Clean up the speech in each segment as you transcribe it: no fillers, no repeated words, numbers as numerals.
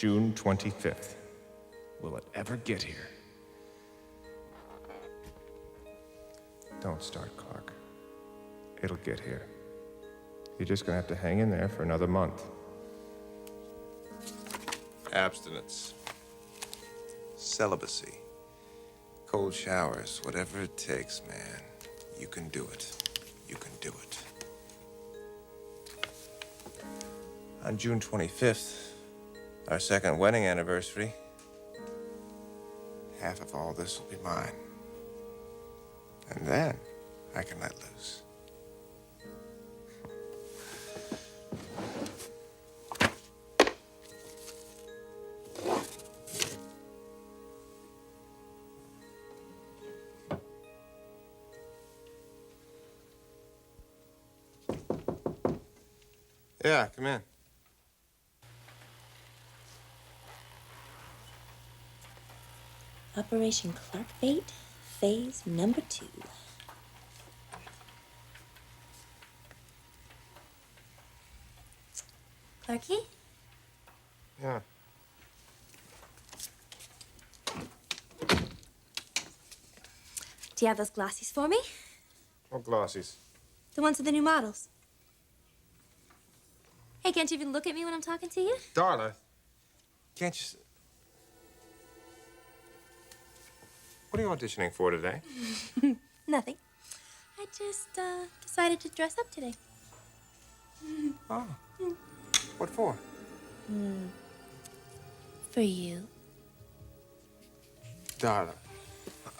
June 25th. Will it ever get here? Don't start, Clarke. It'll get here. You're just gonna have to hang in there for another month. Abstinence. Celibacy. Cold showers. Whatever it takes, man. You can do it. You can do it. On June 25th, our second wedding anniversary, half of all this will be mine. And then I can let loose. Yeah, come in. Operation Clarke Bait, phase number 2. Clarky? Yeah. Do you have those glossies for me? What glossies? The ones with the new models. Hey, can't you even look at me when I'm talking to you? Darla. Can't you... What are you auditioning for today? Nothing. I just decided to dress up today. Oh. What for? For you. Darla.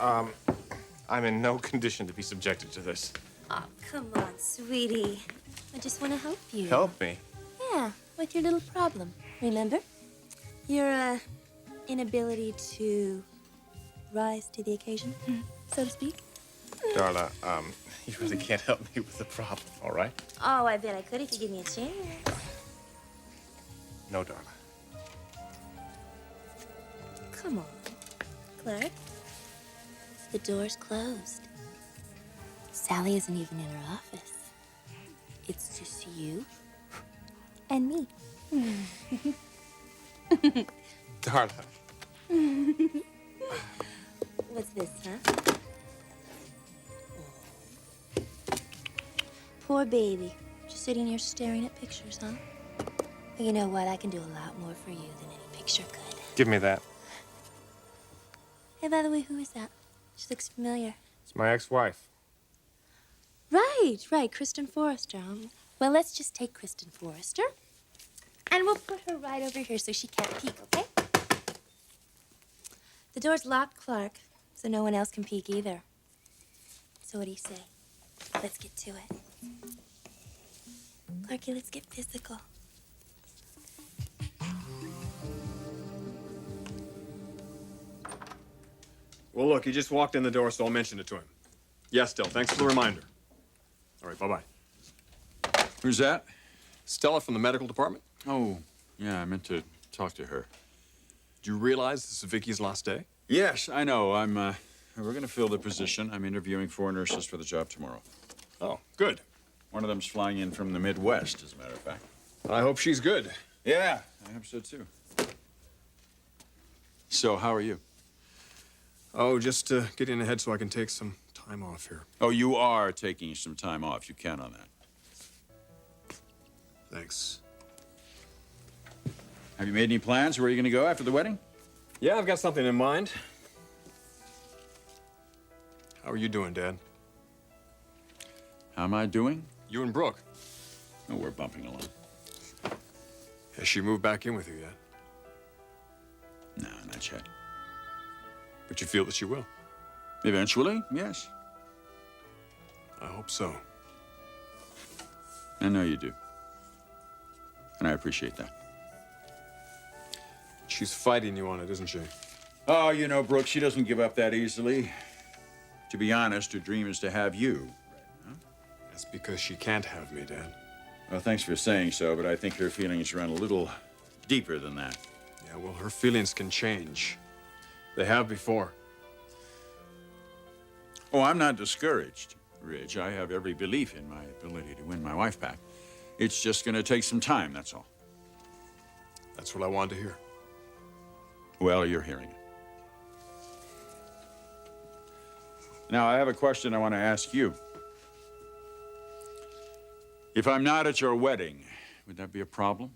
I'm in no condition to be subjected to this. Oh, come on, sweetie. I just want to help you. Help me? Yeah, with your little problem. Remember? Your inability to rise to the occasion, so to speak. Darla, you really can't help me with the problem, all right? Oh, I bet I could if you give me a chance. No, Darla. Come on, Clarke. The door's closed. Sally isn't even in her office. It's just you and me. Darla. What's this, huh? Poor baby. Just sitting here staring at pictures, huh? But you know what? I can do a lot more for you than any picture could. Give me that. Hey, by the way, who is that? She looks familiar. It's my ex-wife. Right. Kristen Forrester. Well, let's just take Kristen Forrester, and we'll put her right over here so she can't peek, okay? The door's locked, Clarke, so no one else can peek either. So what do you say? Let's get to it. Clarky, let's get physical. Well, look, he just walked in the door, so I'll mention it to him. Yes, Del, thanks for the reminder. All right, bye-bye. Who's that? Stella from the medical department. Oh, yeah, I meant to talk to her. Do you realize this is Vicky's last day? Yes, I know. We're going to fill the position. I'm interviewing 4 nurses for the job tomorrow. Oh, good. One of them's flying in from the Midwest, as a matter of fact. I hope she's good. Yeah, I hope so, too. So, how are you? Oh, just getting ahead so I can take some time off here. Oh, you are taking some time off. You count on that. Thanks. Have you made any plans? Where are you going to go after the wedding? Yeah, I've got something in mind. How are you doing, Dad? How am I doing? You and Brooke. Oh, we're bumping along. Has she moved back in with you yet? No, not yet. But you feel that she will? Eventually, yes. I hope so. I know you do. And I appreciate that. She's fighting you on it, isn't she? Oh, you know, Brooke, she doesn't give up that easily. To be honest, her dream is to have you. That's because she can't have me, Dad. Well, thanks for saying so, but I think her feelings run a little deeper than that. Yeah, well, her feelings can change. They have before. Oh, I'm not discouraged, Ridge. I have every belief in my ability to win my wife back. It's just going to take some time, that's all. That's what I wanted to hear. Well, you're hearing it. Now, I have a question I want to ask you. If I'm not at your wedding, would that be a problem?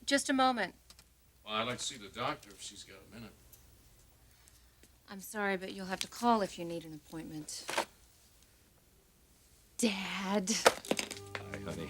Just a moment. Well, I'd like to see the doctor if she's got a minute. I'm sorry, but you'll have to call if you need an appointment. Dad. Hi, honey.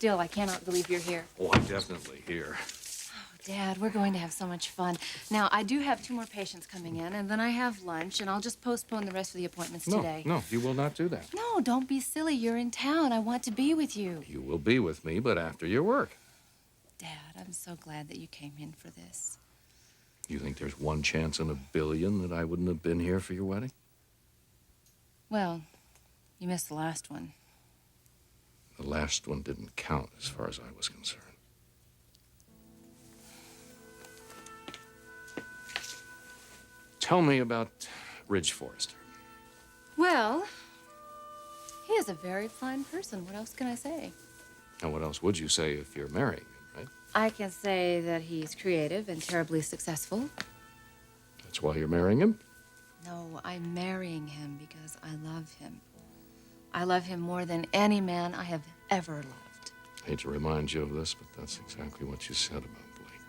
I cannot believe you're here. Oh, I'm definitely here. Dad, we're going to have so much fun. Now, I do have 2 more patients coming in, and then I have lunch, and I'll just postpone the rest of the appointments today. No, you will not do that. No, don't be silly. You're in town. I want to be with you. You will be with me, but after your work. Dad, I'm so glad that you came in for this. You think there's 1 chance in a billion that I wouldn't have been here for your wedding? Well, you missed the last one. The last one didn't count as far as I was concerned. Tell me about Ridge Forrester. Well, he is a very fine person. What else can I say? And what else would you say if you're marrying him, right? I can say that he's creative and terribly successful. That's why you're marrying him? No, I'm marrying him because I love him. I love him more than any man I have ever loved. I hate to remind you of this, but that's exactly what you said about Blake.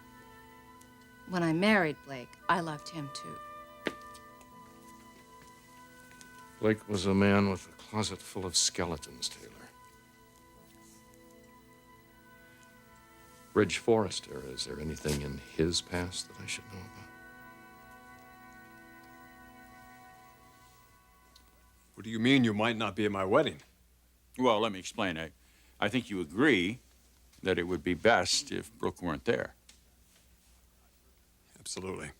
When I married Blake, I loved him too. Blake was a man with a closet full of skeletons, Taylor. Ridge Forrester, is there anything in his past that I should know about? What do you mean you might not be at my wedding? Well, let me explain. I think you agree that it would be best if Brooke weren't there. Absolutely.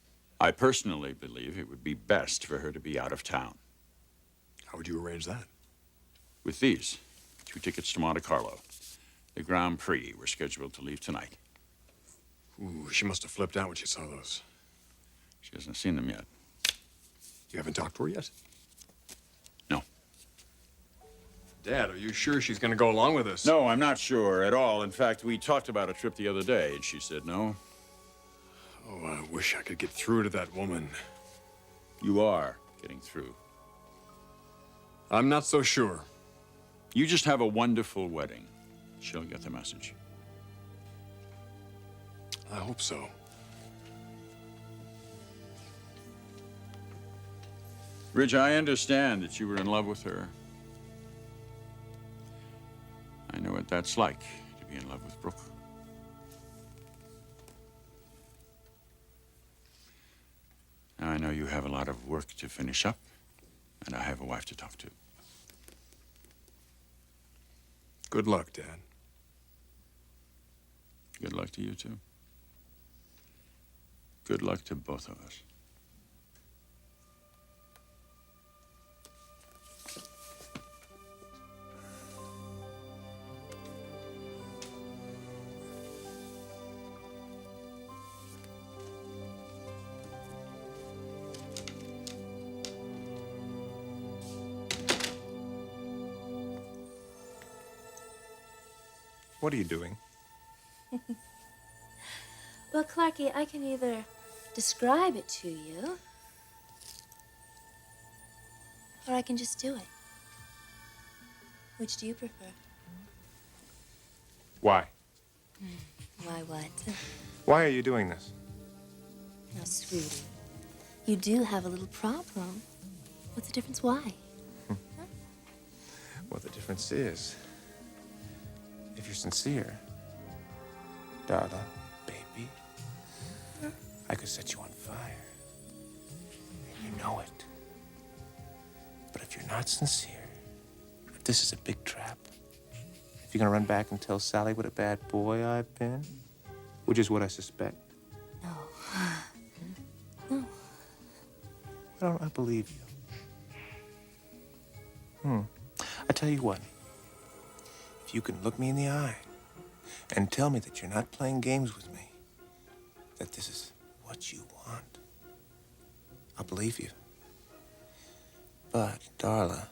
I personally believe it would be best for her to be out of town. How would you arrange that? With these 2 tickets to Monte Carlo. The Grand Prix. We're scheduled to leave tonight. Ooh, she must have flipped out when she saw those. She hasn't seen them yet. You haven't talked to her yet? No. Dad, are you sure she's going to go along with this? No, I'm not sure at all. In fact, we talked about a trip the other day, and she said no. Oh, I wish I could get through to that woman. You are getting through. I'm not so sure. You just have a wonderful wedding. She'll get the message. I hope so. Ridge, I understand that you were in love with her. I know what that's like, to be in love with Brooke. Now, I know you have a lot of work to finish up, and I have a wife to talk to. Good luck, Dad. Good luck to you, too. Good luck to both of us. What are you doing? Well, Clarke, I can either describe it to you, or I can just do it. Which do you prefer? Why? Why what? Why are you doing this? Now, sweetie, you do have a little problem. What's the difference? Why? Well, the difference is, if you're sincere, Darla, baby, I could set you on fire. And you know it. But if you're not sincere, if this is a big trap, if you're gonna run back and tell Sally what a bad boy I've been, which is what I suspect. No. No. Why don't I believe you? I tell you what, if you can look me in the eye and tell me that you're not playing games with me, that this is what you want, I'll believe you. But, Darla,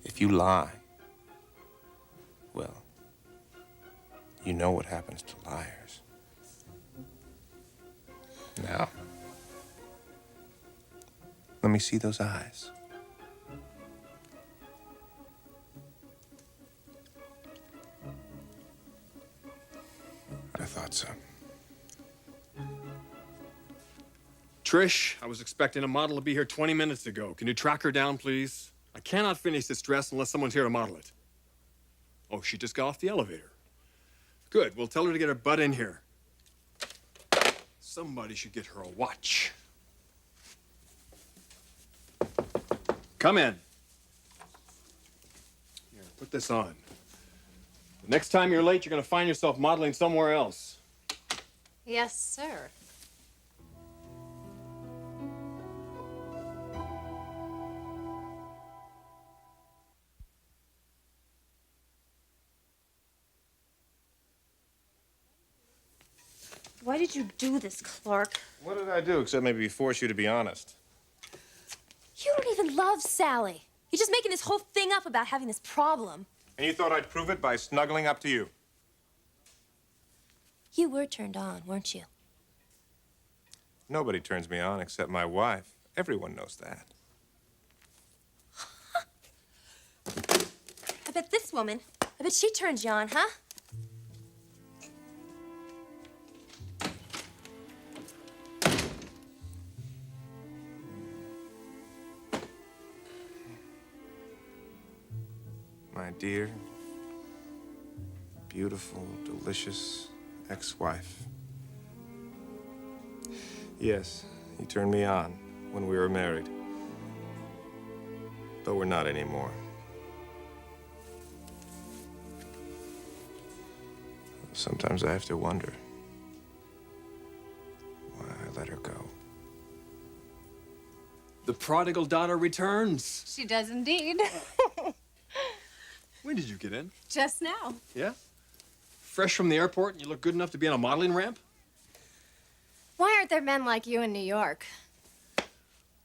if you lie, well, you know what happens to liars. Now, let me see those eyes. I thought so. Trish, I was expecting a model to be here 20 minutes ago. Can you track her down, please? I cannot finish this dress unless someone's here to model it. Oh, she just got off the elevator. Good, we'll tell her to get her butt in here. Somebody should get her a watch. Come in. Here, put this on. The next time you're late, you're gonna find yourself modeling somewhere else. Yes, sir. Why did you do this, Clarke? What did I do except maybe force you to be honest? You don't even love Sally. You're just making this whole thing up about having this problem. And you thought I'd prove it by snuggling up to you? You were turned on, weren't you? Nobody turns me on except my wife. Everyone knows that. I bet this woman, I bet she turns you on, huh? My dear, beautiful, delicious ex-wife. Yes, you turned me on when we were married. But we're not anymore. Sometimes I have to wonder why I let her go. The prodigal daughter returns. She does indeed. When did you get in? Just now. Yeah? Fresh from the airport and you look good enough to be on a modeling ramp? Why aren't there men like you in New York?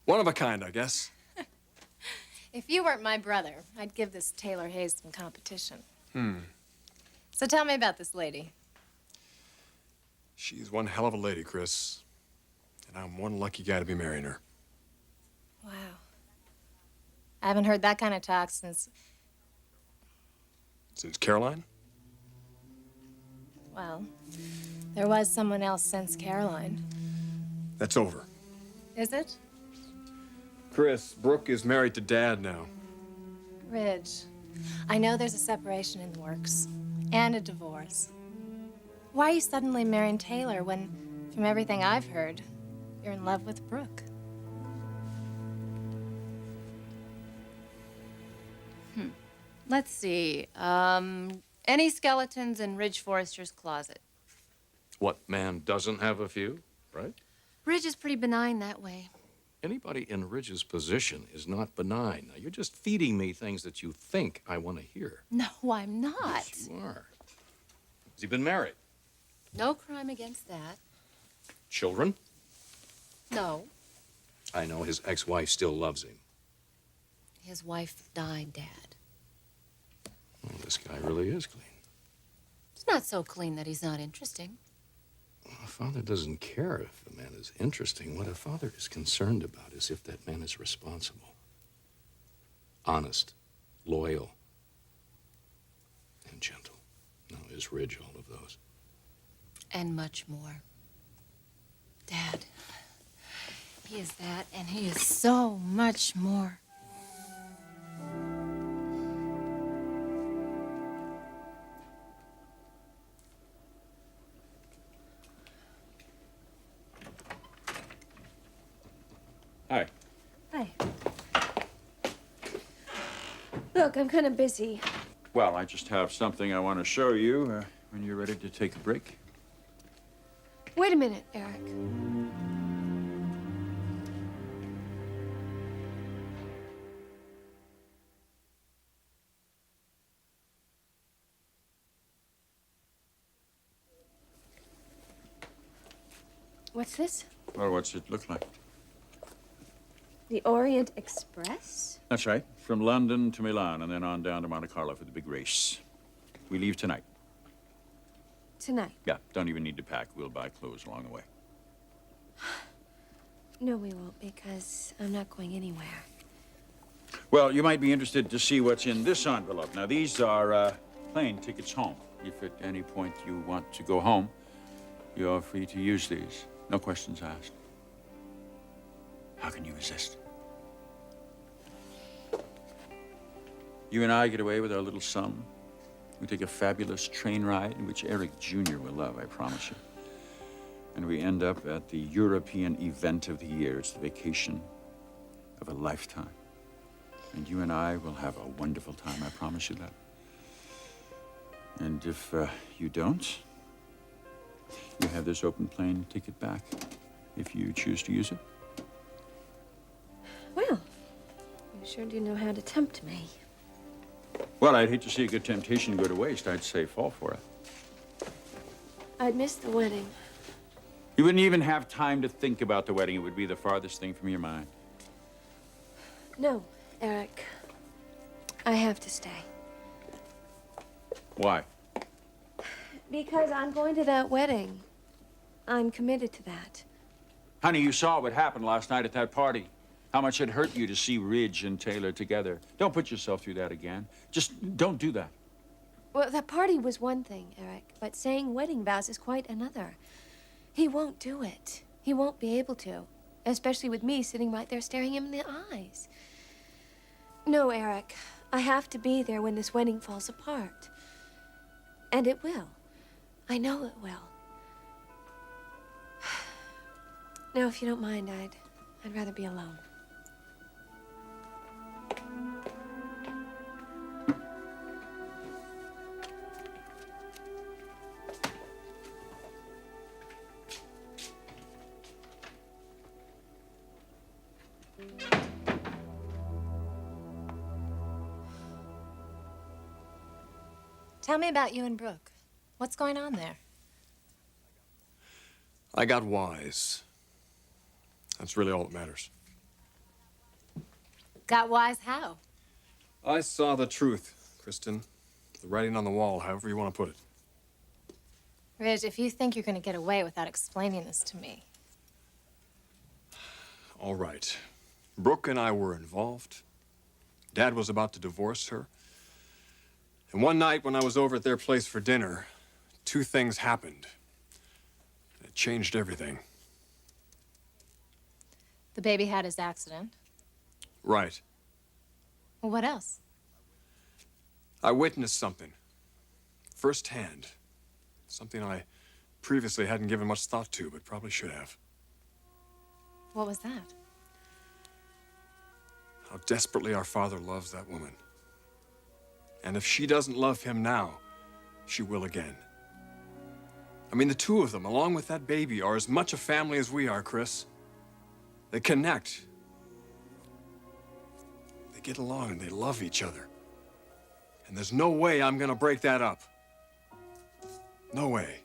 One of a kind, I guess. If you weren't my brother, I'd give this Taylor Hayes some competition. So tell me about this lady. She's one hell of a lady, Chris. And I'm one lucky guy to be marrying her. Wow. I haven't heard that kind of talk since, Since Caroline? well, there was someone else since Caroline. That's over. Is it? Chris, Brooke is married to Dad now. Ridge, I know there's a separation in the works and a divorce. Why are you suddenly marrying Taylor when, from everything I've heard, you're in love with Brooke? Let's see. Any skeletons in Ridge Forrester's closet? What man doesn't have a few, right? Ridge is pretty benign that way. Anybody in Ridge's position is not benign. Now, you're just feeding me things that you think I want to hear. No, I'm not. Yes, you are. Has he been married? No crime against that. Children? No. I know his ex-wife still loves him. His wife died, Dad. Well, this guy really is clean. It's not so clean that he's not interesting. A father doesn't care if the man is interesting. What a father is concerned about is if that man is responsible, honest, loyal, and gentle. Now, is Ridge all of those? And much more. Dad, He is that, and he is so much more. Hi. Hi. Look, I'm kind of busy. Well, I just have something I want to show you when you're ready to take a break. Wait a minute, Eric. What's this? Well, what's it look like? The Orient Express? That's right. From London to Milan and then on down to Monte Carlo for the big race. We leave tonight. Tonight. Yeah, don't even need to pack. We'll buy clothes along the way. No, we won't, because I'm not going anywhere. Well, you might be interested to see what's in this envelope. Now, these are plane tickets home. If at any point you want to go home, you're free to use these. No questions asked. How can you resist? You and I get away with our little sum. We take a fabulous train ride, which Eric Jr. will love, I promise you. And we end up at the European event of the year. It's the vacation of a lifetime. And you and I will have a wonderful time, I promise you that. And if you don't, you have this open plane ticket back, if you choose to use it. Well, you sure do know how to tempt me. Well, I'd hate to see a good temptation go to waste. I'd say fall for it. I'd miss the wedding. You wouldn't even have time to think about the wedding. It would be the farthest thing from your mind. No, Eric. I have to stay. Why? Because I'm going to that wedding. I'm committed to that. Honey, you saw what happened last night at that party. How much it hurt you to see Ridge and Taylor together. Don't put yourself through that again. Just don't do that. Well, that party was one thing, Eric, but saying wedding vows is quite another. He won't do it. He won't be able to, especially with me sitting right there staring him in the eyes. No, Eric, I have to be there when this wedding falls apart. And it will. I know it will. Now, if you don't mind, I'd rather be alone. Tell me about you and Brooke. What's going on there? I got wise. That's really all that matters. Got wise how? I saw the truth, Kristen. The writing on the wall, however you want to put it. Ridge, if you think you're going to get away without explaining this to me. All right. Brooke and I were involved. Dad was about to divorce her. And one night when I was over at their place for dinner, two things happened. It changed everything. The baby had his accident. Right. Well, what else? I witnessed something. Firsthand. Something I previously hadn't given much thought to, but probably should have. What was that? How desperately our father loves that woman. And if she doesn't love him now, she will again. I mean, the two of them, along with that baby, are as much a family as we are, Chris. They connect. They get along and they love each other. And there's no way I'm gonna break that up. No way.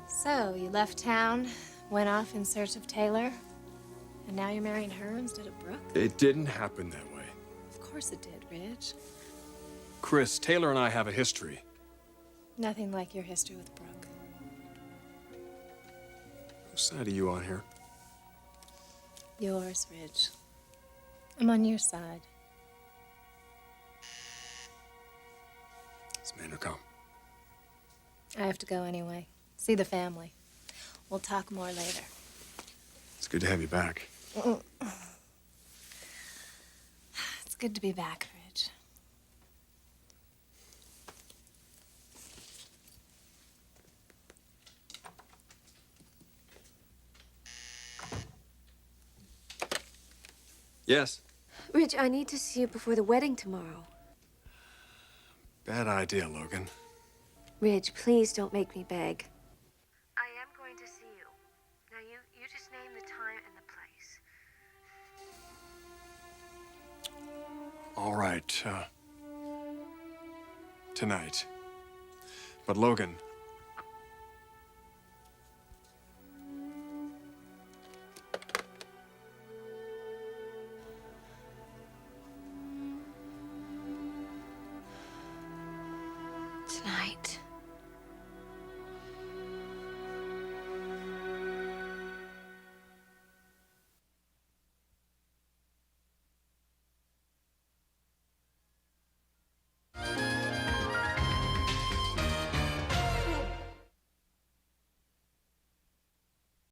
So, you left town, went off in search of Taylor, and now you're marrying her instead of Brooke? It didn't happen that way. Of course it did, Ridge. Chris, Taylor and I have a history. Nothing like your history with Brooke. Whose side are you on here? Yours, Ridge. I'm on your side. This man will come. I have to go anyway. See the family. We'll talk more later. It's good to have you back. It's good to be back, Ridge. Yes. Ridge, I need to see you before the wedding tomorrow. Bad idea, Logan. Ridge, please don't make me beg. I am going to see you. Now, you just name the time and the place. All right, tonight. But Logan, Tonight.